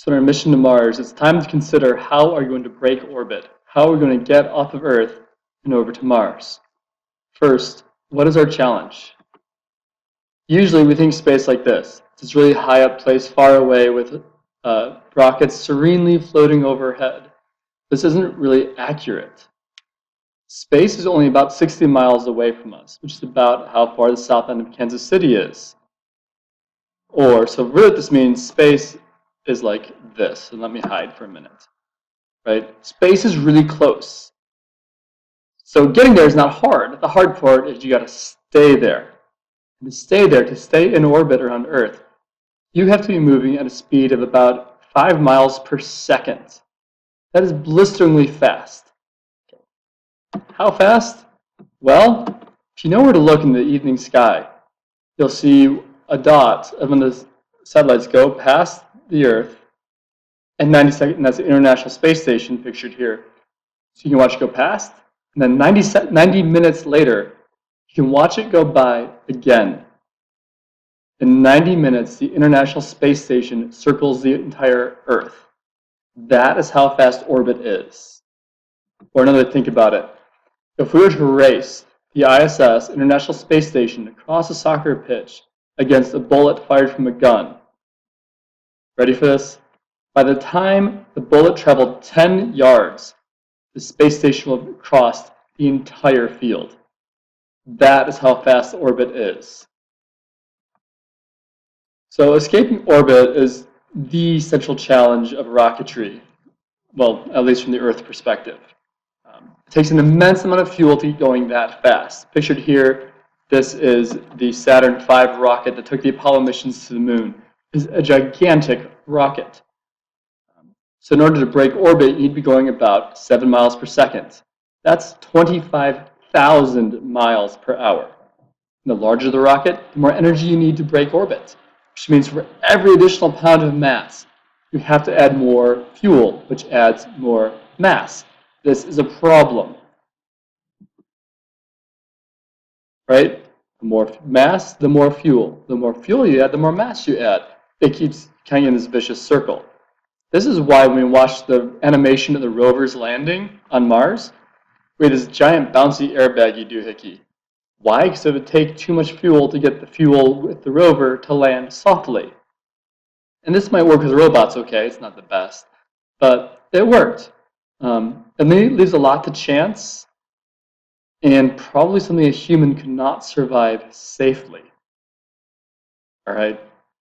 So on our mission to Mars, it's time to consider how are you going to break orbit? How are we going to get off of Earth and over to Mars? First, what is our challenge? Usually we think space like this. It's this really high up place far away with rockets serenely floating overhead. This isn't really accurate. Space is only about 60 miles away from us, which is about how far the south end of Kansas City is. So really what this means, space is like this. And let me hide for a minute. Right? Space is really close. So getting there is not hard. The hard part is you got to stay there. And to stay there, to stay in orbit around Earth, you have to be moving at a speed of about 5 miles per second. That is blisteringly fast. How fast? Well, if you know where to look in the evening sky, you'll see a dot of when the satellites go past the Earth, and 90 seconds, and that's the International Space Station pictured here. So you can watch it go past, and then 90 minutes later, you can watch it go by again. In 90 minutes, the International Space Station circles the entire Earth. That is how fast orbit is. Or another way to think about it. If we were to race the ISS, International Space Station, across a soccer pitch against a bullet fired from a gun, ready for this? By the time the bullet traveled 10 yards, the space station will have crossed the entire field. That is how fast orbit is. So escaping orbit is the central challenge of rocketry, well, at least from the Earth perspective. It takes an immense amount of fuel to get going that fast. Pictured here, this is the Saturn V rocket that took the Apollo missions to the moon. It's a gigantic rocket. So in order to break orbit, you need to be going about 7 miles per second. That's 25,000 miles per hour. And the larger the rocket, the more energy you need to break orbit, which means for every additional pound of mass, you have to add more fuel, which adds more mass. This is a problem. Right? The more mass, the more fuel. The more fuel you add, the more mass you add. It keeps kind of in this vicious circle. This is why when we watch the animation of the rover's landing on Mars, we have this giant bouncy airbaggy doohickey. Why? Because it would take too much fuel to get the fuel with the rover to land softly. And this might work with robots, okay, it's not the best, but it worked. And then it leaves a lot to chance, and probably something a human could not survive safely. All right,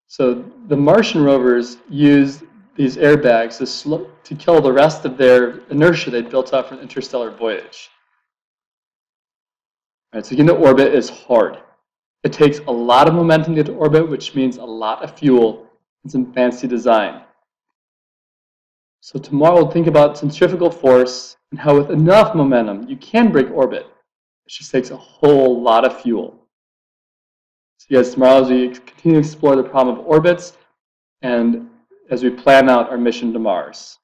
so the Martian rovers used these airbags to kill the rest of their inertia they'd built up from an interstellar voyage. All right, so getting to orbit is hard. It takes a lot of momentum to get to orbit, which means a lot of fuel and some fancy design. So tomorrow we'll think about centrifugal force and how with enough momentum you can break orbit. It just takes a whole lot of fuel. See you guys tomorrow as we continue to explore the problem of orbits and as we plan out our mission to Mars.